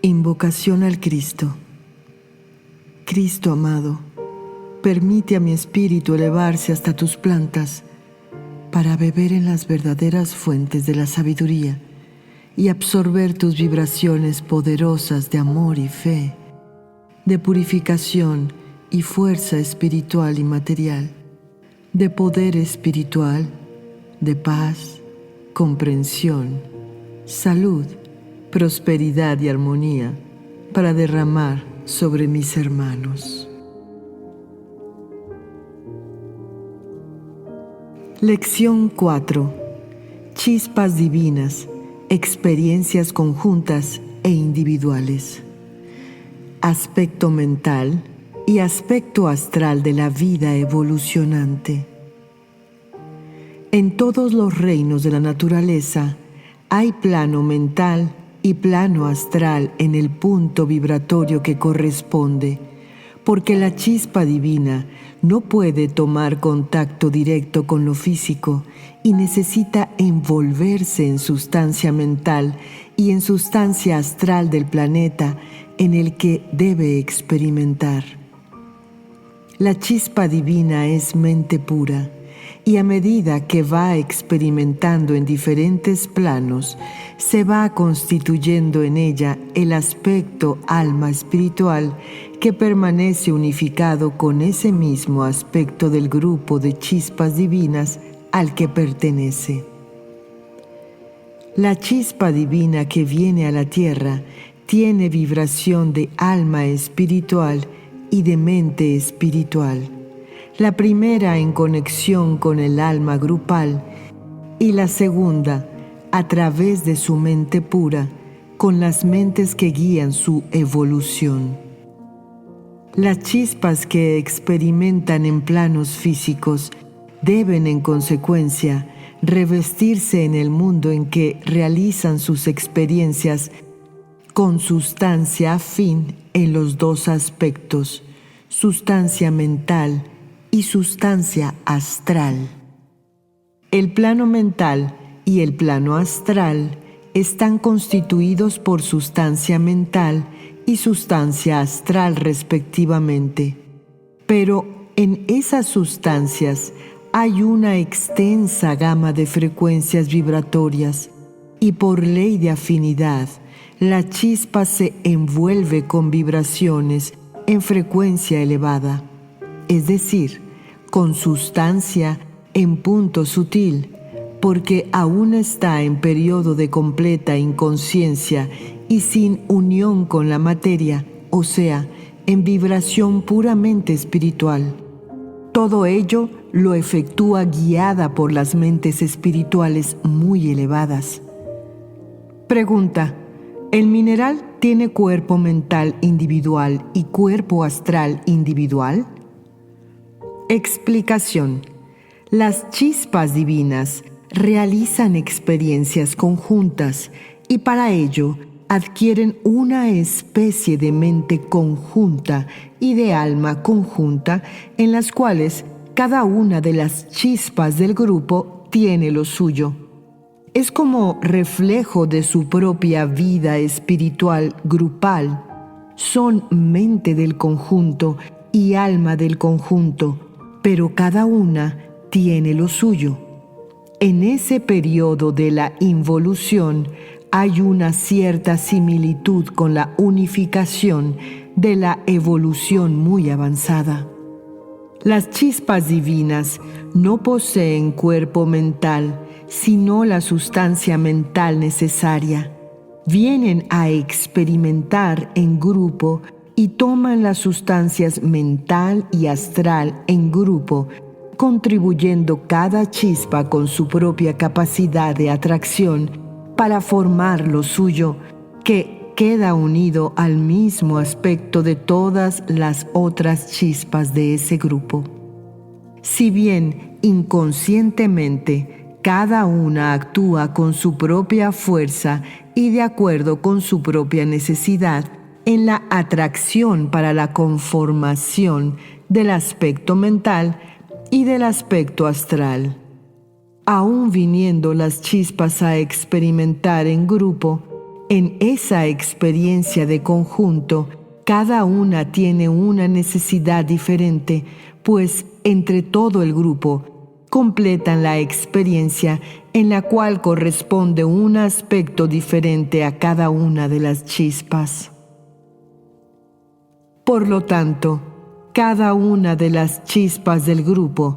Invocación al Cristo. Cristo amado, permite a mi espíritu elevarse hasta tus plantas para beber en las verdaderas fuentes de la sabiduría y absorber tus vibraciones poderosas de amor y fe, de purificación y fuerza espiritual y material, de poder espiritual, de paz, comprensión, salud, prosperidad y armonía para derramar sobre mis hermanos. Lección 4. Chispas divinas, experiencias conjuntas e individuales. Aspecto mental y aspecto astral de la vida evolucionante. En todos los reinos de la naturaleza hay plano mental y plano astral en el punto vibratorio que corresponde, porque la chispa divina no puede tomar contacto directo con lo físico y necesita envolverse en sustancia mental y en sustancia astral del planeta en el que debe experimentar. La chispa divina es mente pura, y a medida que va experimentando en diferentes planos, se va constituyendo en ella el aspecto alma espiritual que permanece unificado con ese mismo aspecto del grupo de chispas divinas al que pertenece. La chispa divina que viene a la tierra tiene vibración de alma espiritual y de mente espiritual. La primera en conexión con el alma grupal y la segunda a través de su mente pura con las mentes que guían su evolución. Las chispas que experimentan en planos físicos deben en consecuencia revestirse en el mundo en que realizan sus experiencias con sustancia afín en los dos aspectos, sustancia mental y sustancia astral. El plano mental y el plano astral están constituidos por sustancia mental y sustancia astral respectivamente, pero en esas sustancias hay una extensa gama de frecuencias vibratorias y por ley de afinidad, la chispa se envuelve con vibraciones en frecuencia elevada, es decir, con sustancia en punto sutil, porque aún está en periodo de completa inconsciencia y sin unión con la materia, o sea, en vibración puramente espiritual. Todo ello lo efectúa guiada por las mentes espirituales muy elevadas. Pregunta: ¿el mineral tiene cuerpo mental individual y cuerpo astral individual? Explicación. Las chispas divinas realizan experiencias conjuntas y para ello adquieren una especie de mente conjunta y de alma conjunta en las cuales cada una de las chispas del grupo tiene lo suyo. Es como reflejo de su propia vida espiritual grupal. Son mente del conjunto y alma del conjunto, pero cada una tiene lo suyo. En ese periodo de la involución hay una cierta similitud con la unificación de la evolución muy avanzada. Las chispas divinas no poseen cuerpo mental, sino la sustancia mental necesaria. Vienen a experimentar en grupo y toman las sustancias mental y astral en grupo, contribuyendo cada chispa con su propia capacidad de atracción para formar lo suyo, que queda unido al mismo aspecto de todas las otras chispas de ese grupo. Si bien inconscientemente cada una actúa con su propia fuerza y de acuerdo con su propia necesidad en la atracción para la conformación del aspecto mental y del aspecto astral. Aún viniendo las chispas a experimentar en grupo, En esa experiencia de conjunto, cada una tiene una necesidad diferente, pues entre todo el grupo completan la experiencia en la cual corresponde un aspecto diferente a cada una de las chispas. Por lo tanto, cada una de las chispas del grupo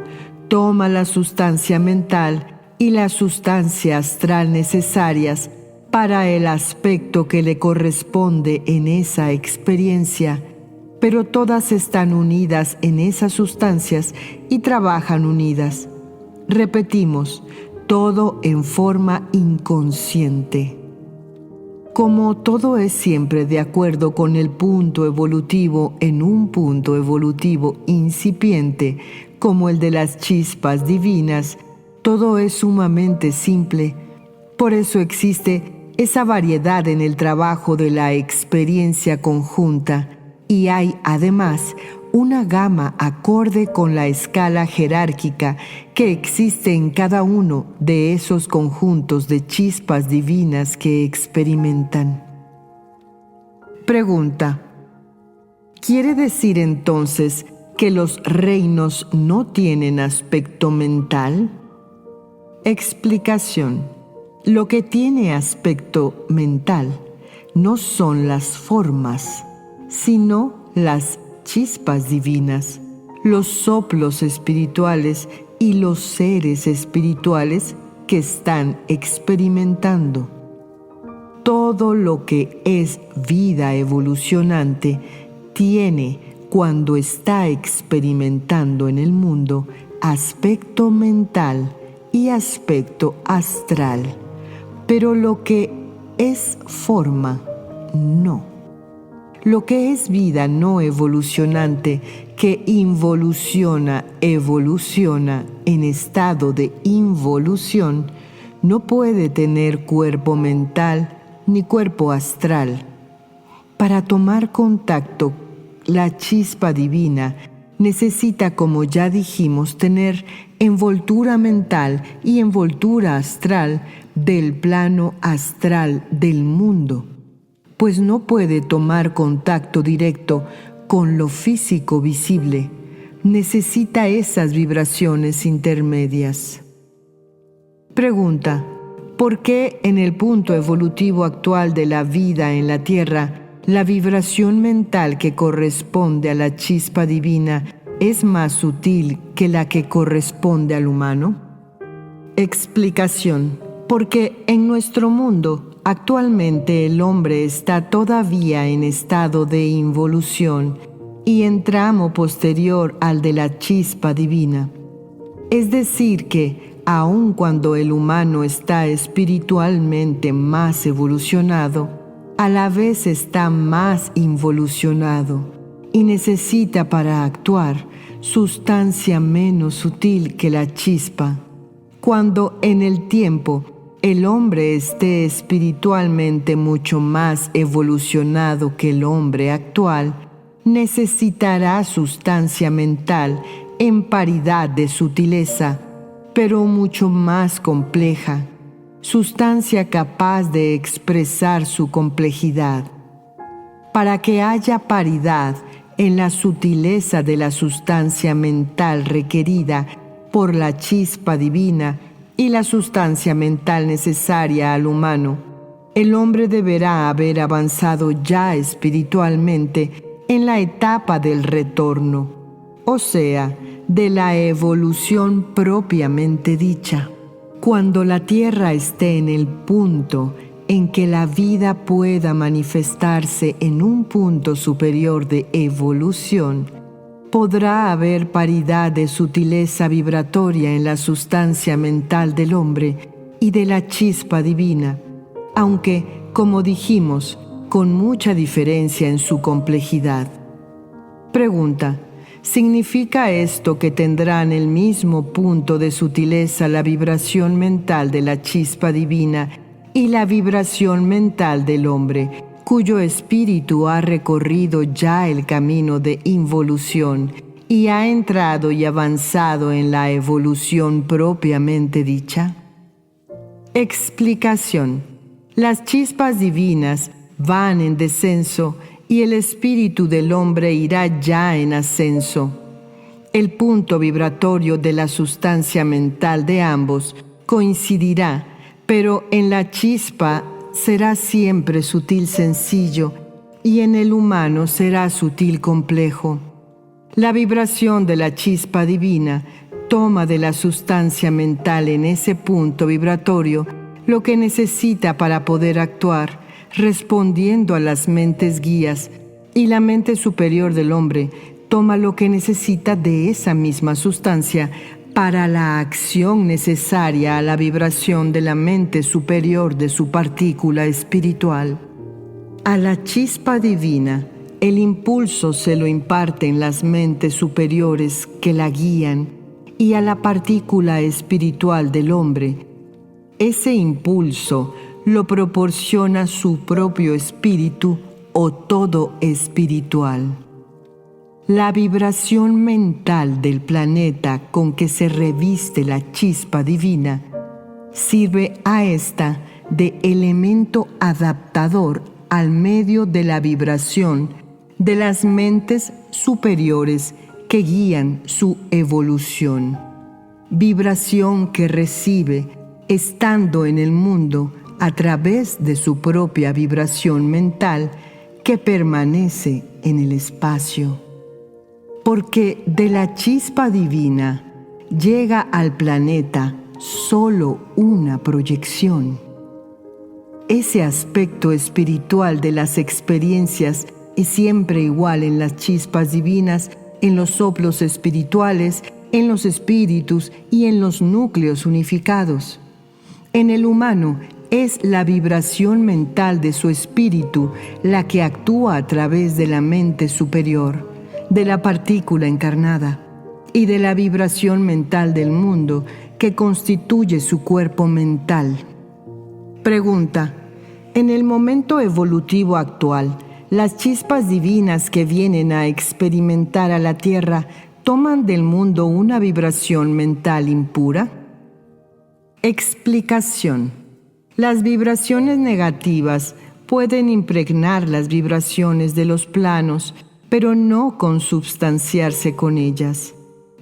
toma la sustancia mental y la sustancia astral necesarias para el aspecto que le corresponde en esa experiencia, pero todas están unidas en esas sustancias y trabajan unidas. Repetimos, todo en forma inconsciente. Como todo es siempre de acuerdo con el punto evolutivo en un punto evolutivo incipiente, como el de las chispas divinas, todo es sumamente simple. Por eso existe esa variedad en el trabajo de la experiencia conjunta, y hay además una gama acorde con la escala jerárquica que existe en cada uno de esos conjuntos de chispas divinas que experimentan. Pregunta: ¿quiere decir entonces que los reinos no tienen aspecto mental? Explicación: lo que tiene aspecto mental no son las formas, sino las chispas divinas, los soplos espirituales y los seres espirituales que están experimentando. Todo lo que es vida evolucionante tiene, cuando está experimentando en el mundo, aspecto mental y aspecto astral, pero lo que es forma, no. Lo que es vida no evolucionante, que evoluciona en estado de involución, no puede tener cuerpo mental ni cuerpo astral. Para tomar contacto, la chispa divina necesita, como ya dijimos, tener envoltura mental y envoltura astral del plano astral del mundo, pues no puede tomar contacto directo con lo físico visible, necesita esas vibraciones intermedias. Pregunta: ¿por qué en el punto evolutivo actual de la vida en la Tierra, la vibración mental que corresponde a la chispa divina es más sutil que la que corresponde al humano? Explicación: porque en nuestro mundo actualmente el hombre está todavía en estado de involución y en tramo posterior al de la chispa divina. Es decir que, aun cuando el humano está espiritualmente más evolucionado, a la vez está más involucionado y necesita para actuar sustancia menos sutil que la chispa. Cuando en el tiempo el hombre esté espiritualmente mucho más evolucionado que el hombre actual, necesitará sustancia mental en paridad de sutileza, pero mucho más compleja, sustancia capaz de expresar su complejidad. Para que haya paridad en la sutileza de la sustancia mental requerida por la chispa divina y la sustancia mental necesaria al humano, el hombre deberá haber avanzado ya espiritualmente en la etapa del retorno, o sea, de la evolución propiamente dicha. Cuando la Tierra esté en el punto en que la vida pueda manifestarse en un punto superior de evolución, podrá haber paridad de sutileza vibratoria en la sustancia mental del hombre y de la chispa divina, aunque, como dijimos, con mucha diferencia en su complejidad. Pregunta: ¿significa esto que tendrán el mismo punto de sutileza la vibración mental de la chispa divina y la vibración mental del hombre, cuyo espíritu ha recorrido ya el camino de involución y ha entrado y avanzado en la evolución propiamente dicha? Explicación: Las chispas divinas van en descenso y el espíritu del hombre irá ya en ascenso. El punto vibratorio de la sustancia mental de ambos coincidirá, pero en la chispa será siempre sutil sencillo y en el humano será sutil complejo. La vibración de la chispa divina toma de la sustancia mental en ese punto vibratorio lo que necesita para poder actuar, respondiendo a las mentes guías, y la mente superior del hombre toma lo que necesita de esa misma sustancia para la acción necesaria a la vibración de la mente superior de su partícula espiritual. A la chispa divina, el impulso se lo imparten las mentes superiores que la guían, y a la partícula espiritual del hombre, ese impulso lo proporciona su propio espíritu o todo espiritual. La vibración mental del planeta con que se reviste la chispa divina sirve a esta de elemento adaptador al medio de la vibración de las mentes superiores que guían su evolución. Vibración que recibe estando en el mundo a través de su propia vibración mental que permanece en el espacio. Porque de la chispa divina llega al planeta solo una proyección. Ese aspecto espiritual de las experiencias es siempre igual en las chispas divinas, en los soplos espirituales, en los espíritus y en los núcleos unificados. En el humano es la vibración mental de su espíritu la que actúa a través de la mente superior, de la partícula encarnada, y de la vibración mental del mundo que constituye su cuerpo mental. Pregunta: en el momento evolutivo actual, ¿las chispas divinas que vienen a experimentar a la Tierra toman del mundo una vibración mental impura? Explicación. Las vibraciones negativas pueden impregnar las vibraciones de los planos, pero no consubstanciarse con ellas.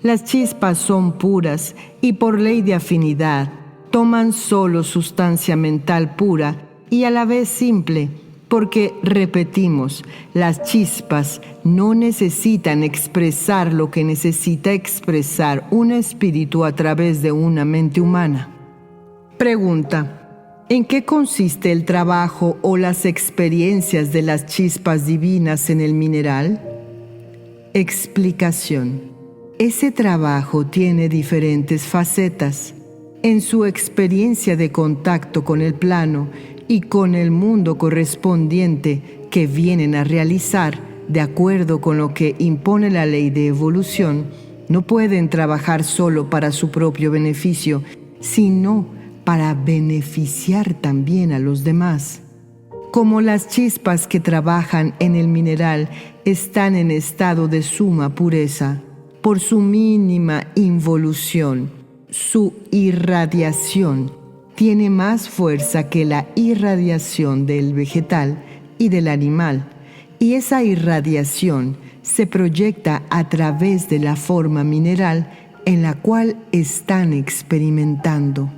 Las chispas son puras y por ley de afinidad toman solo sustancia mental pura y a la vez simple, porque, repetimos, las chispas no necesitan expresar lo que necesita expresar un espíritu a través de una mente humana. Pregunta: ¿en qué consiste el trabajo o las experiencias de las chispas divinas en el mineral? Explicación. Ese trabajo tiene diferentes facetas. En su experiencia de contacto con el plano y con el mundo correspondiente que vienen a realizar, de acuerdo con lo que impone la ley de evolución, no pueden trabajar solo para su propio beneficio, sino para beneficiar también a los demás. Como las chispas que trabajan en el mineral están en estado de suma pureza, por su mínima involución, su irradiación tiene más fuerza que la irradiación del vegetal y del animal, y esa irradiación se proyecta a través de la forma mineral en la cual están experimentando.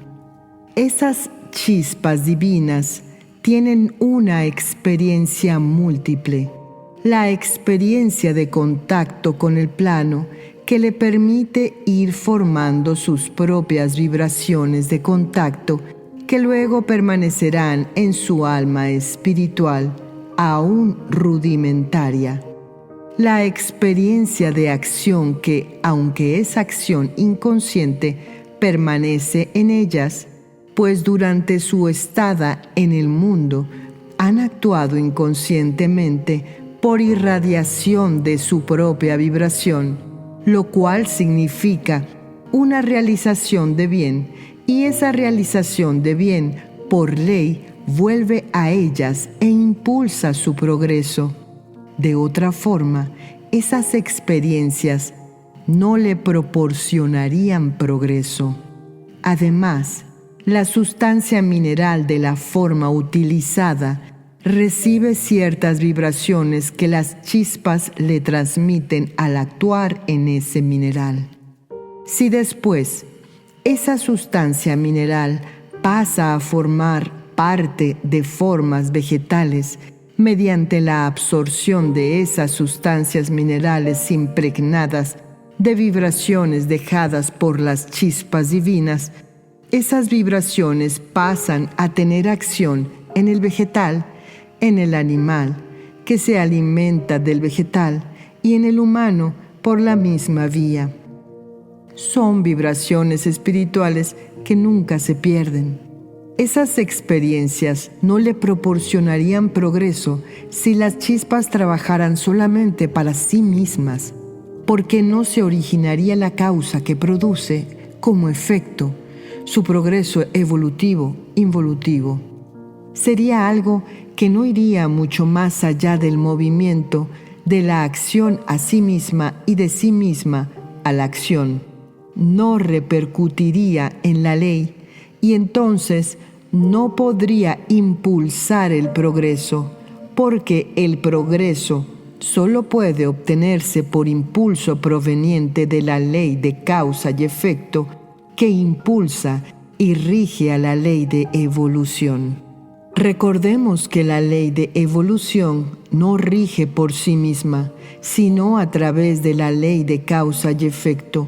Esas chispas divinas tienen una experiencia múltiple, la experiencia de contacto con el plano que le permite ir formando sus propias vibraciones de contacto que luego permanecerán en su alma espiritual, aún rudimentaria. La experiencia de acción que, aunque es acción inconsciente, permanece en ellas, pues durante su estada en el mundo han actuado inconscientemente por irradiación de su propia vibración, lo cual significa una realización de bien, y esa realización de bien, por ley, vuelve a ellas e impulsa su progreso. De otra forma, esas experiencias no le proporcionarían progreso. Además, La sustancia mineral de la forma utilizada recibe ciertas vibraciones que las chispas le transmiten al actuar en ese mineral. Si después esa sustancia mineral pasa a formar parte de formas vegetales mediante la absorción de esas sustancias minerales impregnadas de vibraciones dejadas por las chispas divinas, esas vibraciones pasan a tener acción en el vegetal, en el animal, que se alimenta del vegetal, y en el humano por la misma vía. Son vibraciones espirituales que nunca se pierden. Esas experiencias no le proporcionarían progreso si las chispas trabajaran solamente para sí mismas, porque no se originaría la causa que produce, como efecto, su progreso evolutivo, involutivo. Sería algo que no iría mucho más allá del movimiento de la acción a sí misma y de sí misma a la acción. No repercutiría en la ley y entonces no podría impulsar el progreso, porque el progreso solo puede obtenerse por impulso proveniente de la ley de causa y efecto que impulsa y rige a la ley de evolución. Recordemos que la ley de evolución no rige por sí misma, sino a través de la ley de causa y efecto.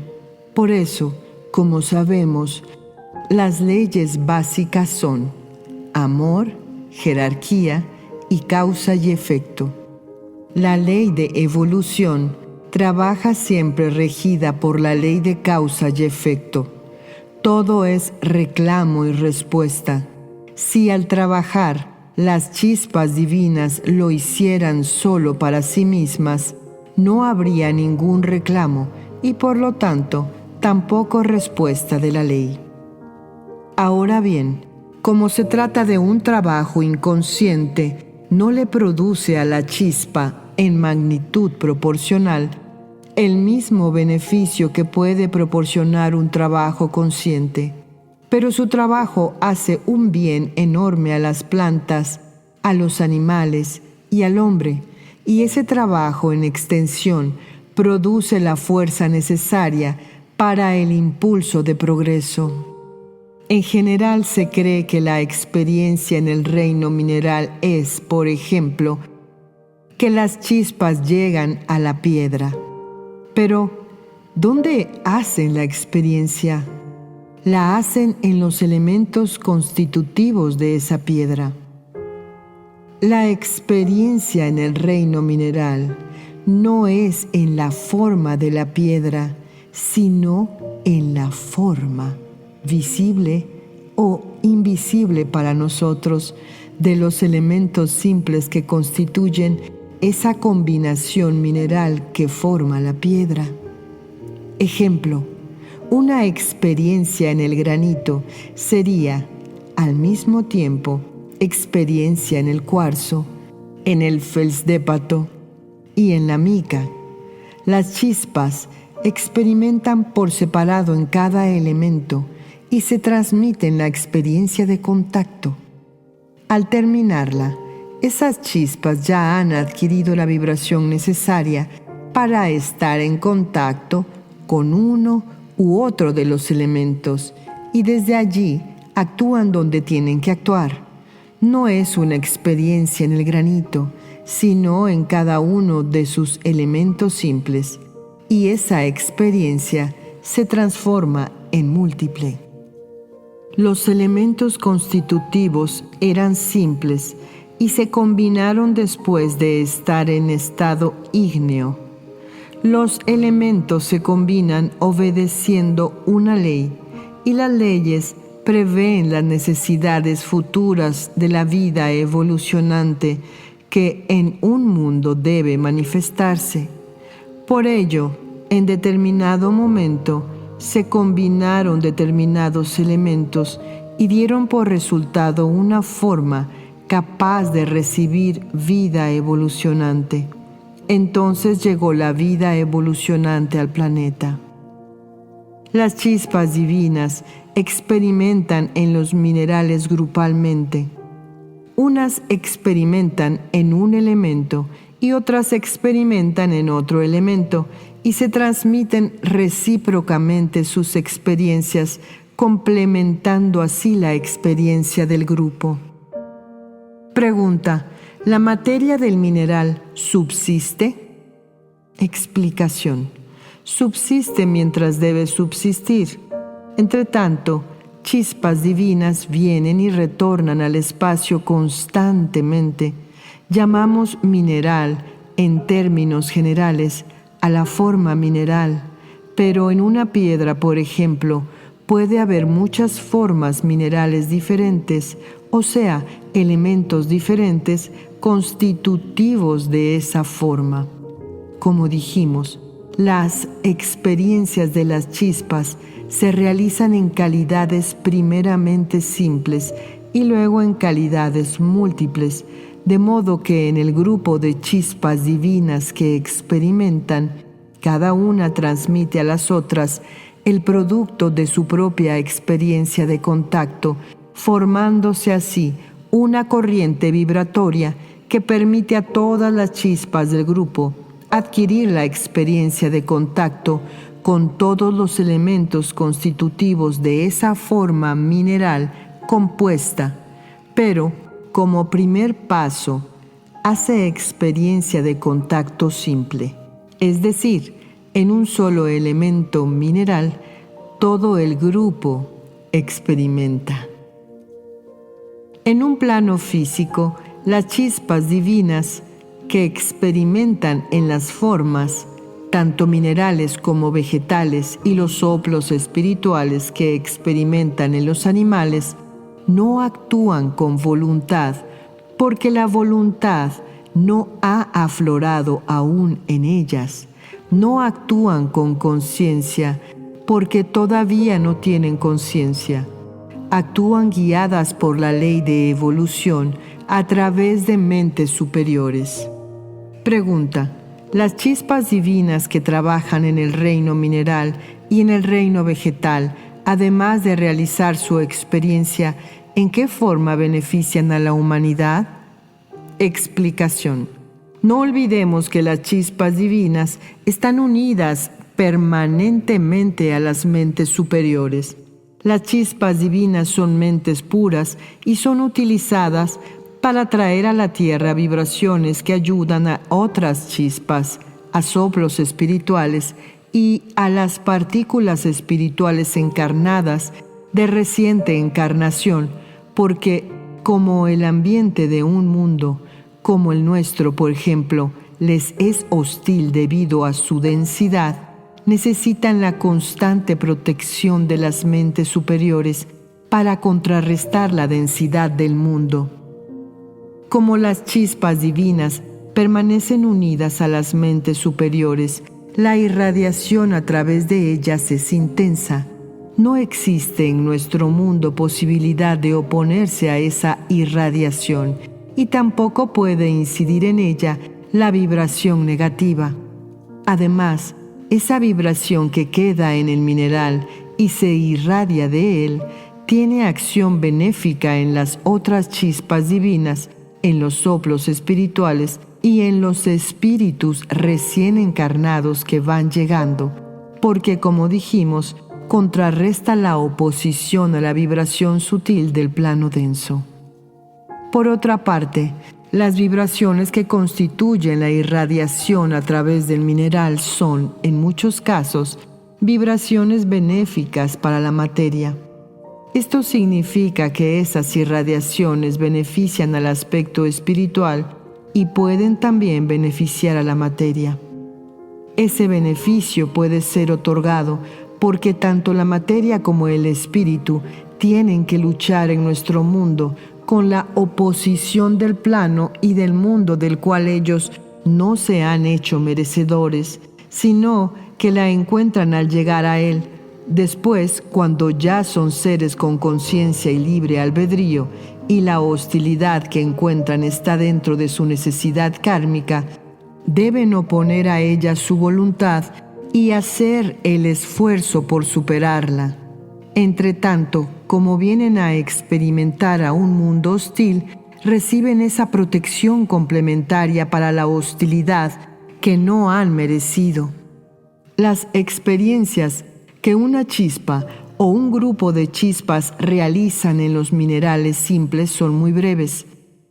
Por eso, como sabemos, las leyes básicas son amor, jerarquía y causa y efecto. La ley de evolución trabaja siempre regida por la ley de causa y efecto. Todo es reclamo y respuesta. Si al trabajar las chispas divinas lo hicieran solo para sí mismas, no habría ningún reclamo y por lo tanto tampoco respuesta de la ley. Ahora bien, como se trata de un trabajo inconsciente, no le produce a la chispa en magnitud proporcional el mismo beneficio que puede proporcionar un trabajo consciente, pero su trabajo hace un bien enorme a las plantas, a los animales y al hombre, y ese trabajo en extensión produce la fuerza necesaria para el impulso de progreso. En general se cree que la experiencia en el reino mineral es, por ejemplo, que las chispas llegan a la piedra. Pero, ¿dónde hacen la experiencia? La hacen en los elementos constitutivos de esa piedra. La experiencia en el reino mineral no es en la forma de la piedra, sino en la forma visible o invisible para nosotros de los elementos simples que constituyen esa combinación mineral que forma la piedra. Ejemplo, una experiencia en el granito sería, al mismo tiempo, experiencia en el cuarzo, en el feldespato y en la mica. Las chispas experimentan por separado en cada elemento y se transmiten la experiencia de contacto. Al terminarla, esas chispas ya han adquirido la vibración necesaria para estar en contacto con uno u otro de los elementos y desde allí actúan donde tienen que actuar. No es una experiencia en el granito, sino en cada uno de sus elementos simples, y esa experiencia se transforma en múltiple. Los elementos constitutivos eran simples y se combinaron después de estar en estado ígneo. Los elementos se combinan obedeciendo una ley y las leyes prevén las necesidades futuras de la vida evolucionante que en un mundo debe manifestarse. Por ello, en determinado momento, se combinaron determinados elementos y dieron por resultado una forma capaz de recibir vida evolucionante. Entonces llegó la vida evolucionante al planeta. Las chispas divinas experimentan en los minerales grupalmente. Unas experimentan en un elemento y otras experimentan en otro elemento y se transmiten recíprocamente sus experiencias, complementando así la experiencia del grupo. Pregunta: ¿la materia del mineral subsiste? Explicación: subsiste mientras debe subsistir. Entre tanto, chispas divinas vienen y retornan al espacio constantemente. Llamamos mineral, en términos generales, a la forma mineral, pero en una piedra, por ejemplo, puede haber muchas formas minerales diferentes, o sea, elementos diferentes constitutivos de esa forma. Como dijimos, las experiencias de las chispas se realizan en calidades primeramente simples y luego en calidades múltiples, de modo que en el grupo de chispas divinas que experimentan, cada una transmite a las otras el producto de su propia experiencia de contacto, formándose así una corriente vibratoria que permite a todas las chispas del grupo adquirir la experiencia de contacto con todos los elementos constitutivos de esa forma mineral compuesta, pero como primer paso hace experiencia de contacto simple, es decir, en un solo elemento mineral, todo el grupo experimenta. En un plano físico, las chispas divinas que experimentan en las formas, tanto minerales como vegetales, y los soplos espirituales que experimentan en los animales, no actúan con voluntad, porque la voluntad no ha aflorado aún en ellas. No actúan con conciencia, porque todavía no tienen conciencia. Actúan guiadas por la ley de evolución a través de mentes superiores. Pregunta: ¿las chispas divinas que trabajan en el reino mineral y en el reino vegetal, además de realizar su experiencia, en qué forma benefician a la humanidad? Explicación: no olvidemos que las chispas divinas están unidas permanentemente a las mentes superiores. Las chispas divinas son mentes puras y son utilizadas para traer a la tierra vibraciones que ayudan a otras chispas, a soplos espirituales y a las partículas espirituales encarnadas de reciente encarnación, porque como el ambiente de un mundo, como el nuestro, por ejemplo, les es hostil debido a su densidad, necesitan la constante protección de las mentes superiores para contrarrestar la densidad del mundo. Como las chispas divinas permanecen unidas a las mentes superiores, la irradiación a través de ellas es intensa. No existe en nuestro mundo posibilidad de oponerse a esa irradiación y tampoco puede incidir en ella la vibración negativa. Además, esa vibración que queda en el mineral y se irradia de él tiene acción benéfica en las otras chispas divinas, en los soplos espirituales y en los espíritus recién encarnados que van llegando, porque, como dijimos, contrarresta la oposición a la vibración sutil del plano denso. Por otra parte, las vibraciones que constituyen la irradiación a través del mineral son, en muchos casos, vibraciones benéficas para la materia. Esto significa que esas irradiaciones benefician al aspecto espiritual y pueden también beneficiar a la materia. Ese beneficio puede ser otorgado porque tanto la materia como el espíritu tienen que luchar en nuestro mundo con la oposición del plano y del mundo del cual ellos no se han hecho merecedores, sino que la encuentran al llegar a él. Después, cuando ya son seres con conciencia y libre albedrío, y la hostilidad que encuentran está dentro de su necesidad kármica, deben oponer a ella su voluntad y hacer el esfuerzo por superarla. Entre tanto, como vienen a experimentar a un mundo hostil, reciben esa protección complementaria para la hostilidad que no han merecido. Las experiencias que una chispa o un grupo de chispas realizan en los minerales simples son muy breves.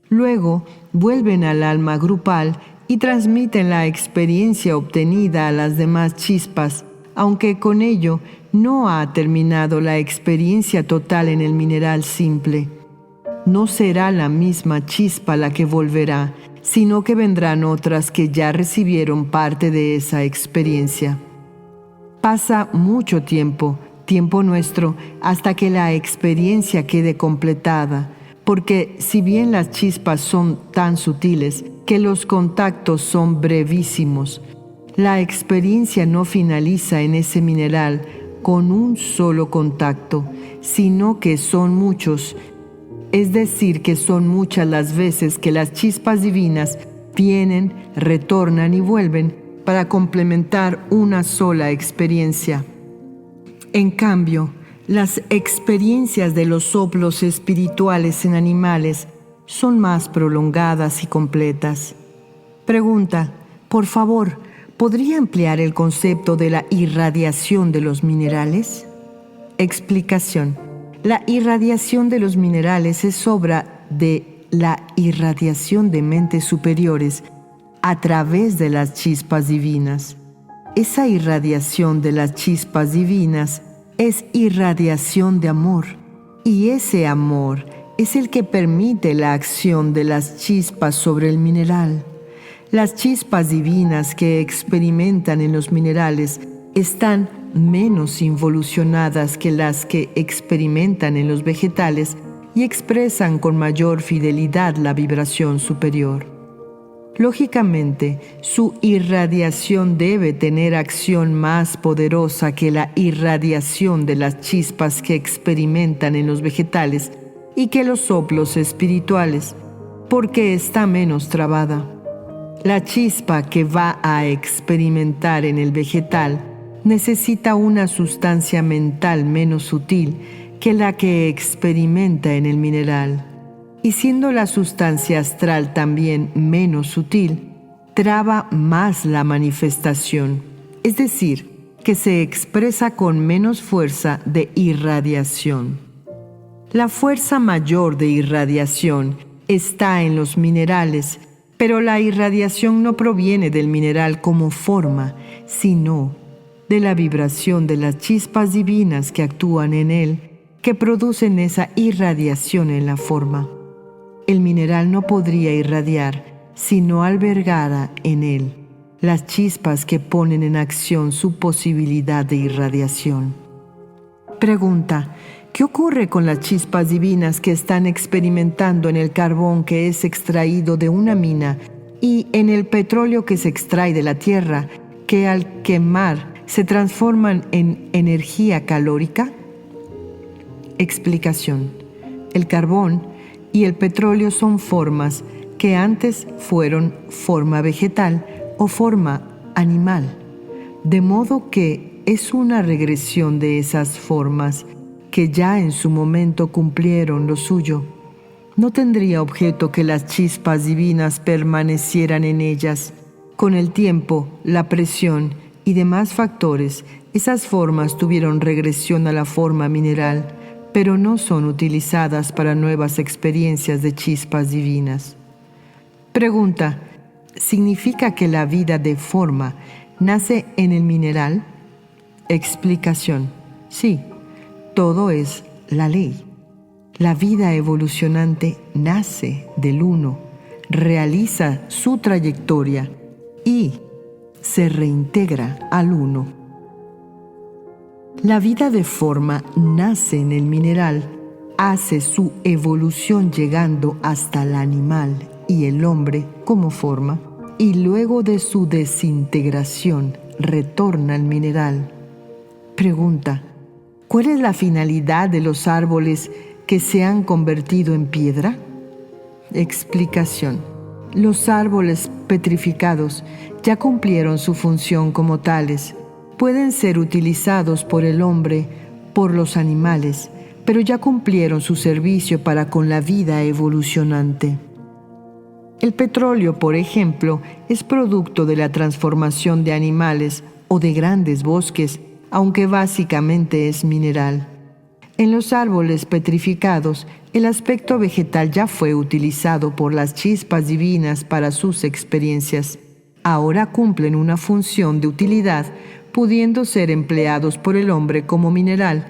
Luego vuelven al alma grupal y transmiten la experiencia obtenida a las demás chispas, aunque con ello no ha terminado la experiencia total en el mineral simple. No será la misma chispa la que volverá, sino que vendrán otras que ya recibieron parte de esa experiencia. Pasa mucho tiempo nuestro, hasta que la experiencia quede completada, porque si bien las chispas son tan sutiles que los contactos son brevísimos, la experiencia no finaliza en ese mineral con un solo contacto, sino que son muchos. Es decir, que son muchas las veces que las chispas divinas vienen, retornan y vuelven para complementar una sola experiencia. En cambio, las experiencias de los soplos espirituales en animales son más prolongadas y completas. Pregunta, por favor, ¿podría ampliar el concepto de la irradiación de los minerales? Explicación. La irradiación de los minerales es obra de la irradiación de mentes superiores a través de las chispas divinas. Esa irradiación de las chispas divinas es irradiación de amor, y ese amor es el que permite la acción de las chispas sobre el mineral. Las chispas divinas que experimentan en los minerales están menos involucionadas que las que experimentan en los vegetales y expresan con mayor fidelidad la vibración superior. Lógicamente, su irradiación debe tener acción más poderosa que la irradiación de las chispas que experimentan en los vegetales y que los soplos espirituales, porque está menos trabada. La chispa que va a experimentar en el vegetal necesita una sustancia mental menos sutil que la que experimenta en el mineral. Y siendo la sustancia astral también menos sutil, traba más la manifestación, es decir, que se expresa con menos fuerza de irradiación. La fuerza mayor de irradiación está en los minerales, pero la irradiación no proviene del mineral como forma, sino de la vibración de las chispas divinas que actúan en él, que producen esa irradiación en la forma. El mineral no podría irradiar si no albergara en él las chispas que ponen en acción su posibilidad de irradiación. Pregunta, ¿qué ocurre con las chispas divinas que están experimentando en el carbón que es extraído de una mina y en el petróleo que se extrae de la tierra, que al quemar se transforman en energía calórica? Explicación. El carbón y el petróleo son formas que antes fueron forma vegetal o forma animal, de modo que es una regresión de esas formas que ya en su momento cumplieron lo suyo. No tendría objeto que las chispas divinas permanecieran en ellas. Con el tiempo, la presión y demás factores, esas formas tuvieron regresión a la forma mineral, pero no son utilizadas para nuevas experiencias de chispas divinas. Pregunta, ¿significa que la vida de forma nace en el mineral? Explicación, sí, todo es la ley. La vida evolucionante nace del uno, realiza su trayectoria y se reintegra al uno. La vida de forma nace en el mineral, hace su evolución llegando hasta el animal y el hombre como forma, y luego de su desintegración retorna al mineral. Pregunta, ¿cuál es la finalidad de los árboles que se han convertido en piedra? Explicación. Los árboles petrificados ya cumplieron su función como tales. Pueden ser utilizados por el hombre por los animales, pero ya cumplieron su servicio para con la vida evolucionante. El petróleo, por ejemplo, es producto de la transformación de animales o de grandes bosques, aunque básicamente es mineral. En los árboles petrificados, el aspecto vegetal ya fue utilizado por las chispas divinas para sus experiencias. Ahora cumplen una función de utilidad, pudiendo ser empleados por el hombre como mineral,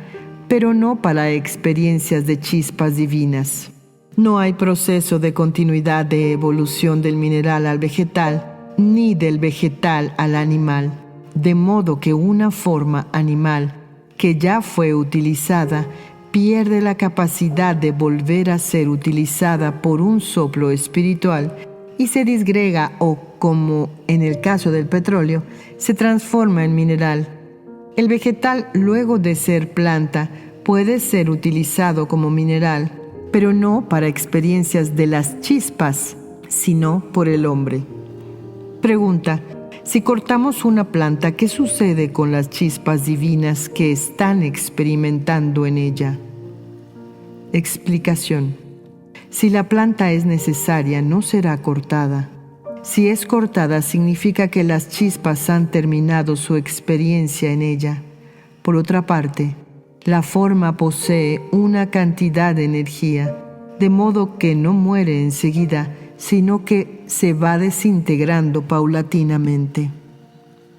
pero no para experiencias de chispas divinas. No hay proceso de continuidad de evolución del mineral al vegetal, ni del vegetal al animal, de modo que una forma animal que ya fue utilizada pierde la capacidad de volver a ser utilizada por un soplo espiritual y se disgrega o, como en el caso del petróleo, se transforma en mineral. El vegetal, luego de ser planta, puede ser utilizado como mineral, pero no para experiencias de las chispas, sino por el hombre. Pregunta: si cortamos una planta, ¿qué sucede con las chispas divinas que están experimentando en ella? Explicación: si la planta es necesaria, no será cortada. Si es cortada, significa que las chispas han terminado su experiencia en ella. Por otra parte, la forma posee una cantidad de energía, de modo que no muere enseguida, sino que se va desintegrando paulatinamente.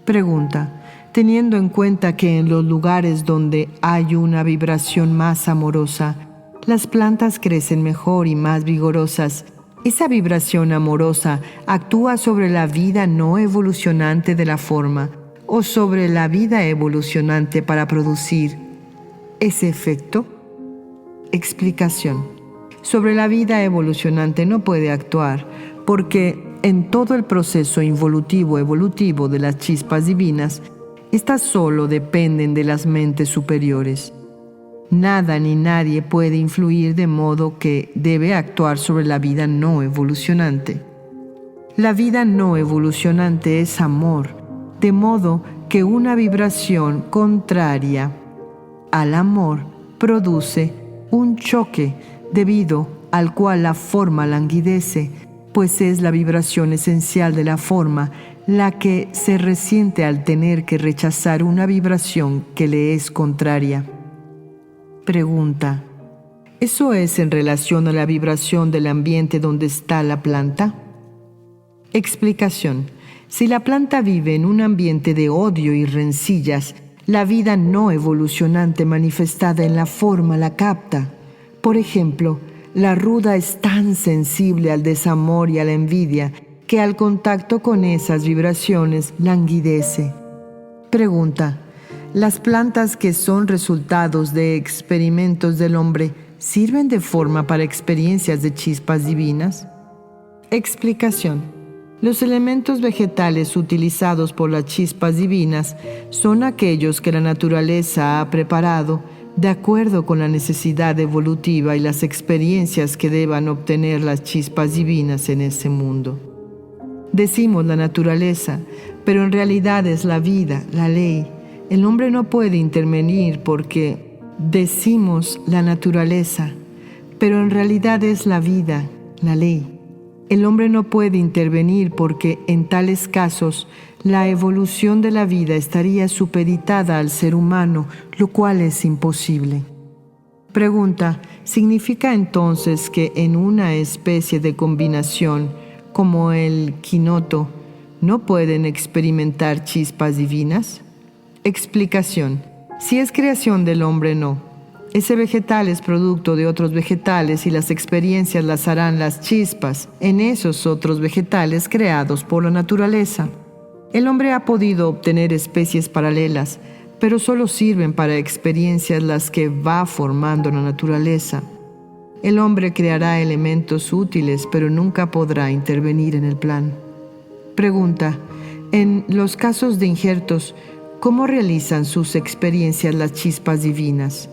Pregunta: teniendo en cuenta que en los lugares donde hay una vibración más amorosa, las plantas crecen mejor y más vigorosas, ¿esa vibración amorosa actúa sobre la vida no evolucionante de la forma o sobre la vida evolucionante para producir ese efecto? Explicación: sobre la vida evolucionante no puede actuar, porque en todo el proceso involutivo-evolutivo de las chispas divinas, estas solo dependen de las mentes superiores. Nada ni nadie puede influir, de modo que debe actuar sobre la vida no evolucionante. La vida no evolucionante es amor, de modo que una vibración contraria al amor produce un choque debido al cual la forma languidece, pues es la vibración esencial de la forma la que se resiente al tener que rechazar una vibración que le es contraria. Pregunta: ¿eso es en relación a la vibración del ambiente donde está la planta? Explicación: si la planta vive en un ambiente de odio y rencillas, la vida no evolucionante manifestada en la forma la capta. Por ejemplo, la ruda es tan sensible al desamor y a la envidia que al contacto con esas vibraciones languidece. Pregunta: ¿las plantas que son resultados de experimentos del hombre sirven de forma para experiencias de chispas divinas? Explicación: los elementos vegetales utilizados por las chispas divinas son aquellos que la naturaleza ha preparado de acuerdo con la necesidad evolutiva y las experiencias que deban obtener las chispas divinas en este mundo. Decimos la naturaleza, pero en realidad es la vida, la ley. El hombre no puede intervenir porque decimos la naturaleza, pero en realidad es la vida, la ley. El hombre no puede intervenir porque en tales casos la evolución de la vida estaría supeditada al ser humano, lo cual es imposible. Pregunta: ¿significa entonces que en una especie de combinación como el quinoto no pueden experimentar chispas divinas? Explicación: si es creación del hombre, no. Ese vegetal es producto de otros vegetales y las experiencias las harán las chispas en esos otros vegetales creados por la naturaleza. El hombre ha podido obtener especies paralelas, pero solo sirven para experiencias las que va formando la naturaleza. El hombre creará elementos útiles, pero nunca podrá intervenir en el plan. Pregunta: en los casos de injertos, ¿cómo realizan sus experiencias las chispas divinas?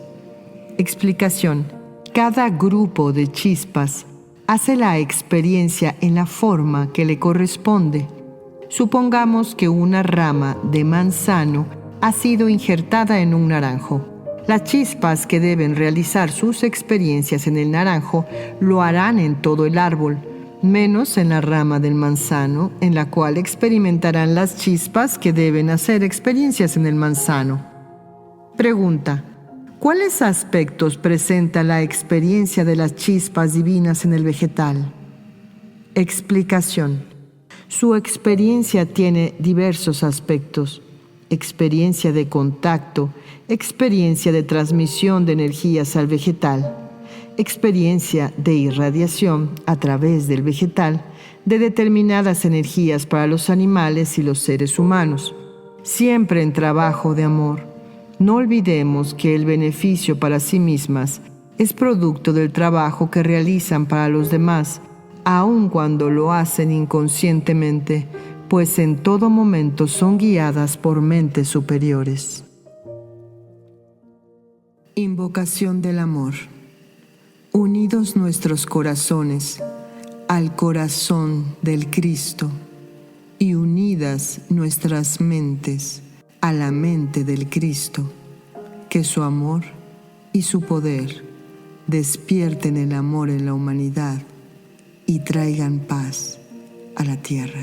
Explicación: cada grupo de chispas hace la experiencia en la forma que le corresponde. Supongamos que una rama de manzano ha sido injertada en un naranjo. Las chispas que deben realizar sus experiencias en el naranjo lo harán en todo el árbol, menos en la rama del manzano, en la cual experimentarán las chispas que deben hacer experiencias en el manzano. Pregunta: ¿cuáles aspectos presenta la experiencia de las chispas divinas en el vegetal? Explicación: su experiencia tiene diversos aspectos: experiencia de contacto, experiencia de transmisión de energías al vegetal, experiencia de irradiación a través del vegetal de determinadas energías para los animales y los seres humanos, siempre en trabajo de amor. No olvidemos que el beneficio para sí mismas es producto del trabajo que realizan para los demás, aun cuando lo hacen inconscientemente, pues en todo momento son guiadas por mentes superiores. Invocación del amor. Unidos nuestros corazones al corazón del Cristo y unidas nuestras mentes a la mente del Cristo, que su amor y su poder despierten el amor en la humanidad y traigan paz a la tierra.